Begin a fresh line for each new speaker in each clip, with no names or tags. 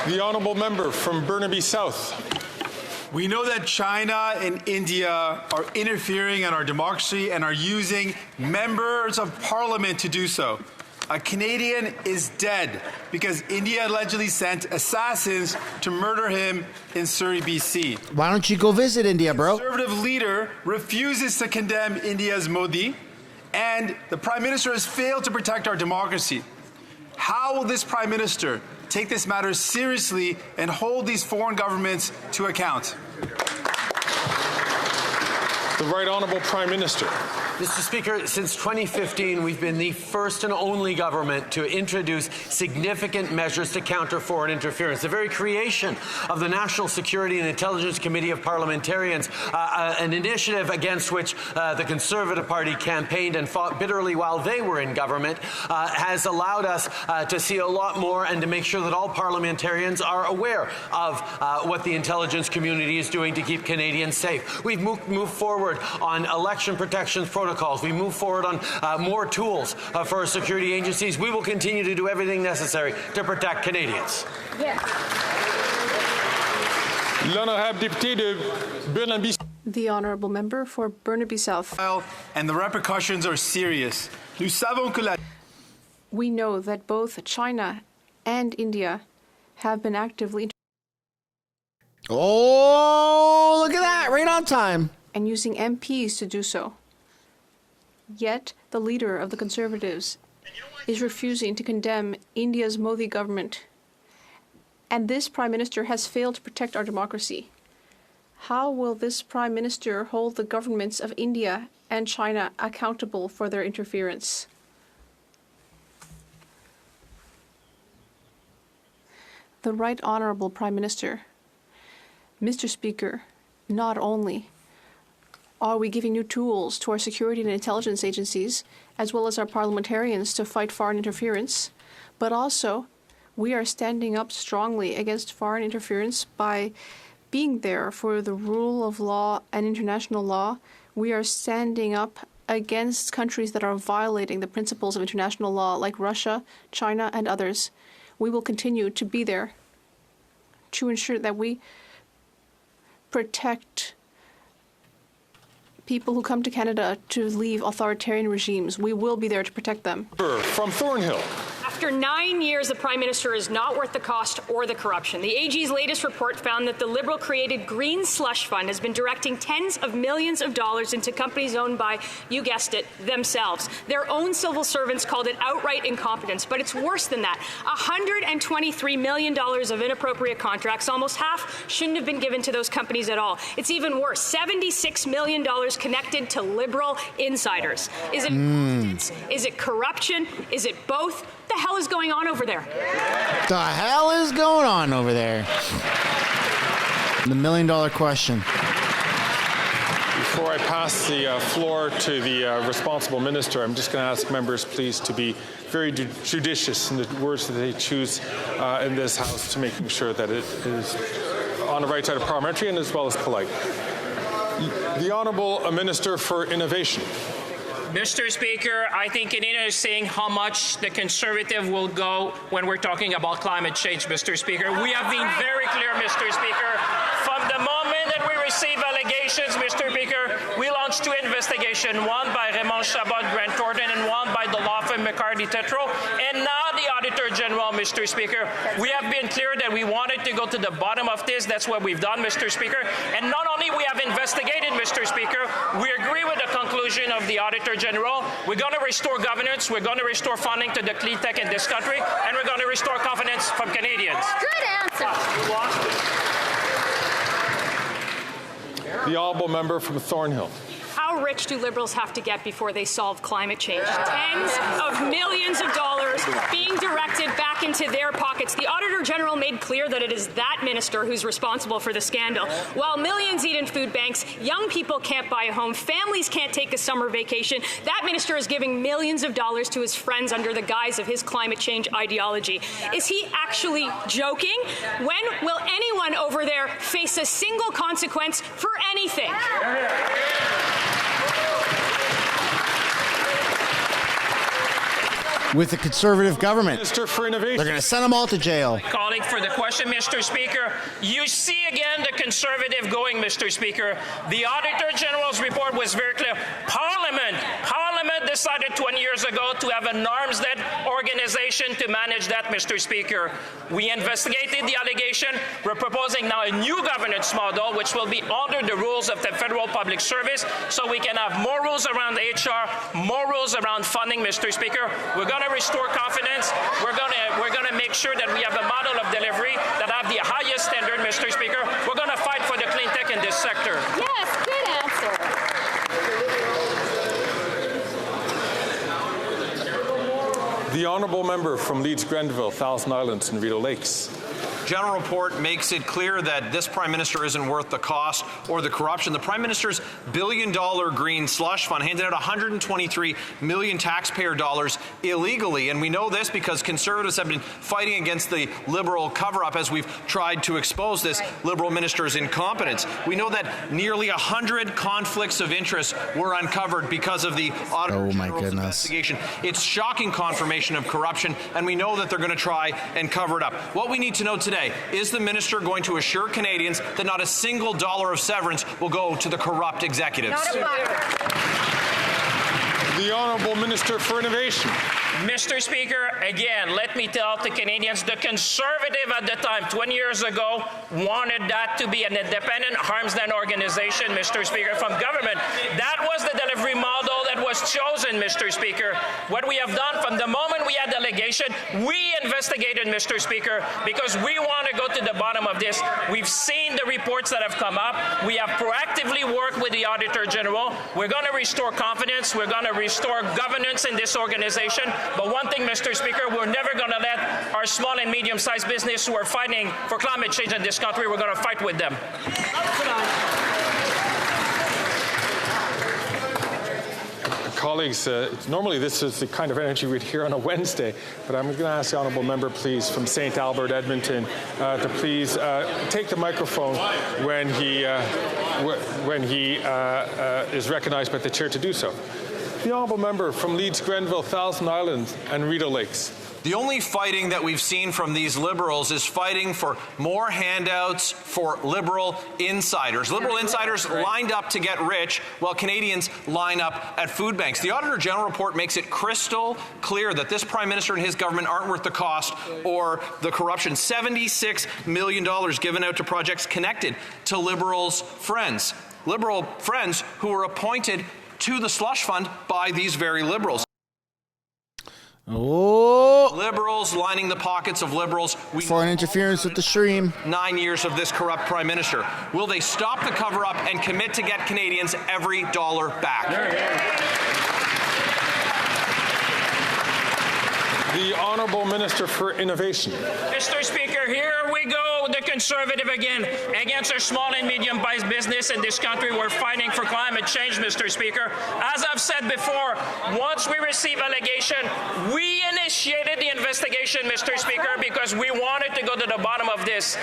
The honourable member from Burnaby South.
We know that China and India are interfering in our democracy and are using members of parliament to do so. A Canadian is dead because India allegedly sent assassins to murder him in Surrey, BC.
Why don't you go visit India, bro?
The Conservative leader refuses to condemn India's Modi, and the Prime Minister has failed to protect our democracy. How will this Prime Minister take this matter seriously and hold these foreign governments to account?
The Right Honourable Prime Minister.
Mr. Speaker, since 2015, we've been the first and only government to introduce significant measures to counter foreign interference. The very creation of the National Security and Intelligence Committee of Parliamentarians, an initiative against which the Conservative Party campaigned and fought bitterly while they were in government, has allowed us to see a lot more and to make sure that all parliamentarians are aware of what the intelligence community is doing to keep Canadians safe. We've moved forward on election protections protocols. We move forward on more tools for our security agencies. We will continue to do everything necessary to protect Canadians.
Yeah.
L'honorable député de Burnaby.
The honourable member for Burnaby South.
And the repercussions are serious.
We know that both China and India have been actively
Oh, look at that, right on time.
and using MPs to do so. Yet, the leader of the Conservatives is refusing to condemn India's Modi government. And this Prime Minister has failed to protect our democracy. How will this Prime Minister hold the governments of India and China accountable for their interference? The Right Honourable Prime Minister. Mr. Speaker, not only are we giving new tools to our security and intelligence agencies, as well as our parliamentarians to fight foreign interference, but also we are standing up strongly against foreign interference by being there for the rule of law and international law. We are standing up against countries that are violating the principles of international law, like Russia, China, and others. We will continue to be there to ensure that we protect people who come to Canada to leave authoritarian regimes. We will be there to protect them.
From Thornhill.
After 9 years, the Prime Minister is not worth the cost or the corruption. The AG's latest report found that the Liberal-created Green Slush Fund has been directing tens of millions of dollars into companies owned by, you guessed it, themselves. Their own civil servants called it outright incompetence, but it's worse than that. $123 million of inappropriate contracts, almost half, shouldn't have been given to those companies at all. It's even worse, $76 million connected to Liberal insiders. Is it incompetence? Is it corruption? Is it both? What the hell is going on over there?
The hell is going on over there? The $1 million question.
Before I pass the floor to the responsible minister, I'm just going to ask members, please, to be very judicious in the words that they choose in this House, to making sure that it is on the right side of parliamentary and as well as polite. The Honourable Minister for Innovation.
Mr. Speaker, I think Canada is saying how much the Conservative will go when we're talking about climate change, Mr. Speaker. We have been very clear, Mr. Speaker. From the moment that we receive allegations, Mr. Speaker, we launched 2 investigations, one by Raymond Chabot, Grant Thornton, and one by the law firm McCarthy Tetro, and now the Auditor General, Mr. Speaker. We have been clear that we wanted to go to the bottom of this. That's what we've done, Mr. Speaker. And not only we have investigated, Mr. Speaker, we agree with the conclusion of the Auditor General. We're going to restore governance, we're going to restore funding to the clean tech in this country, and we're going to restore confidence from Canadians.
Good answer.
The Honourable Member from Thornhill.
How rich do Liberals have to get before they solve climate change? Tens of millions of dollars being directed back into their pockets. The Auditor General made clear that it is that minister who's responsible for the scandal. While millions eat in food banks, young people can't buy a home, families can't take a summer vacation, that minister is giving millions of dollars to his friends under the guise of his climate change ideology. Is he actually joking? When will anyone over there face a single consequence for anything?
with the Conservative government.
Minister for Innovation.
They're going to send them all to jail.
Calling for the question, Mr. Speaker. You see again the Conservative going, Mr. Speaker. The Auditor General's report was very clear. Parliament decided 20 years ago to have an arms-length organization to manage that, Mr. Speaker. We investigated the allegation. We're proposing now a new governance model, which will be under the rules of the Federal Public Service, so we can have more rules around HR, more rules around funding, Mr. Speaker. We're going to restore confidence. We're going to make sure that we have a model of delivery that have the highest standard, Mr. Speaker. We're going to fight for the clean tech in this sector.
Yes, good answer.
The honourable member from Leeds Grenville, Thousand Islands and Rideau Lakes.
General report makes it clear that this Prime Minister isn't worth the cost or the corruption. The Prime Minister's billion-dollar green slush fund handed out $123 million taxpayer dollars illegally, and we know this because Conservatives have been fighting against the Liberal cover-up as we've tried to expose this Liberal minister's incompetence. We know that nearly 100 conflicts of interest were uncovered because of the Auditor General's investigation. It's shocking confirmation of corruption, and we know that they're going to try and cover it up. What we need to know today, is the minister going to assure Canadians that not a single dollar of severance will go to the corrupt executives?
The Honourable Minister for Innovation.
Mr. Speaker, again, let me tell the Canadians, the Conservative at the time, 20 years ago, wanted that to be an independent arms-length organization, Mr. Speaker, from government. That was the delivery model that was chosen, Mr. Speaker. What we have done from the moment we had delegation, we investigated, Mr. Speaker, because we want to go to the bottom of this. We've seen the reports that have come up. We have proactively worked with the Auditor General. We're going to restore confidence. We're going to restore governance in this organization. But one thing, Mr. Speaker, we're never going to let our small and medium-sized business who are fighting for climate change in this country, we're going to fight with them.
Colleagues, normally this is the kind of energy we'd hear on a Wednesday, but I'm going to ask the honourable member, please, from St. Albert, Edmonton, to please take the microphone when he is recognised by the chair to do so. The honourable member from Leeds Grenville, Thousand Islands and Rideau Lakes.
The only fighting that we've seen from these Liberals is fighting for more handouts for Liberal insiders. Liberal insiders lined up to get rich while Canadians line up at food banks. The Auditor General report makes it crystal clear that this Prime Minister and his government aren't worth the cost or the corruption. $76 million given out to projects connected to Liberals' friends. Liberal friends who were appointed to the slush fund by these very Liberals.
Oh!
Liberals lining the pockets of Liberals.
Foreign interference with the stream.
9 years of this corrupt Prime Minister. Will they stop the cover-up and commit to get Canadians every dollar back?
The Honourable Minister for Innovation.
Mr. Speaker, here we go, the Conservative again, against our small and medium-sized business in this country. We're fighting for climate change, Mr. Speaker. As I've said before, once we receive allegation, we initiated the investigation, Mr. Speaker, because we wanted to go to the bottom of this.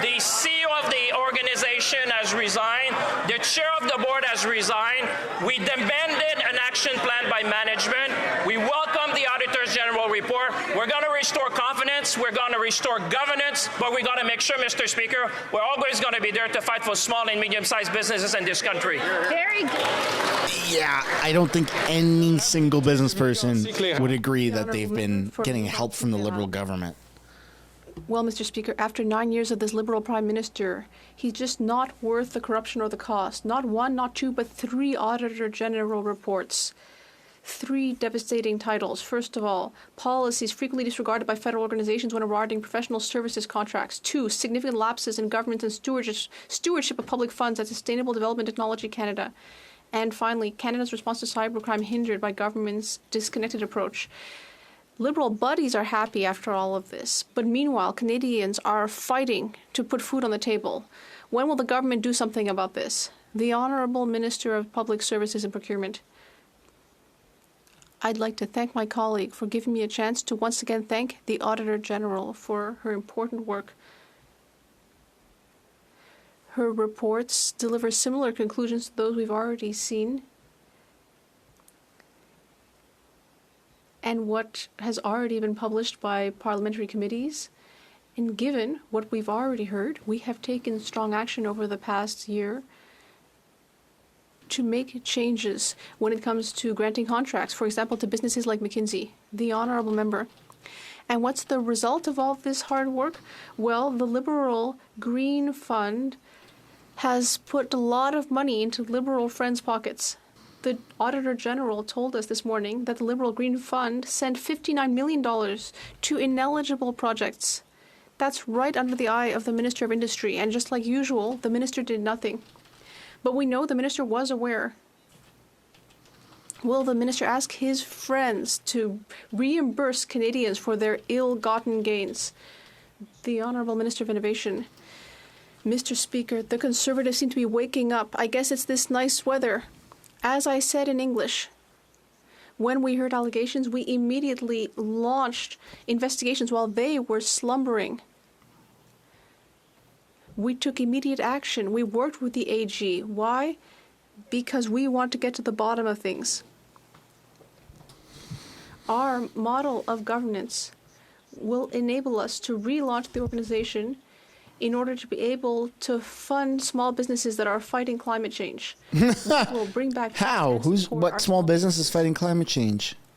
The CEO of the organization has resigned. The chair of the board has resigned. We demanded an action plan by management. We welcome the Auditor General report. We're going to restore confidence. We're going to restore governance. But we're going to make sure, Mr. Speaker, we're always going to be there to fight for small and medium-sized businesses in this country.
Very good.
Yeah, I don't think any single business person would agree that they've been getting help from the Liberal government.
Well, Mr. Speaker, after 9 years of this Liberal Prime Minister, he's just not worth the corruption or the cost. Not one, not two, but 3 Auditor General reports. 3 devastating titles. First of all, policies frequently disregarded by federal organizations when awarding professional services contracts. 2, significant lapses in government and stewardship of public funds at Sustainable Development Technology Canada. And finally, Canada's response to cybercrime hindered by government's disconnected approach. Liberal buddies are happy after all of this, but meanwhile, Canadians are fighting to put food on the table. When will the government do something about this? The Honourable Minister of Public Services and Procurement. I'd like to thank my colleague for giving me a chance to once again thank the Auditor General for her important work. Her reports deliver similar conclusions to those we've already seen. and what has already been published by parliamentary committees, and given what we've already heard, we have taken strong action over the past year to make changes when it comes to granting contracts, for example, to businesses like McKinsey, the honourable member. And what's the result of all this hard work? Well, the Liberal Green Fund has put a lot of money into Liberal friends' pockets. The Auditor General told us this morning that the Liberal Green Fund sent $59 million to ineligible projects. That's right under the eye of the Minister of Industry, and just like usual, the Minister did nothing. But we know the Minister was aware. Will the Minister ask his friends to reimburse Canadians for their ill-gotten gains? The Honourable Minister of Innovation. Mr. Speaker, the Conservatives seem to be waking up. I guess it's this nice weather. As I said in English, when we heard allegations, we immediately launched investigations while they were slumbering. We took immediate action. We worked with the AG. Why? Because we want to get to the bottom of things. Our model of governance will enable us to relaunch the organization in order to be able to fund small businesses that are fighting climate change. We'll bring back
How? What small business is fighting climate change?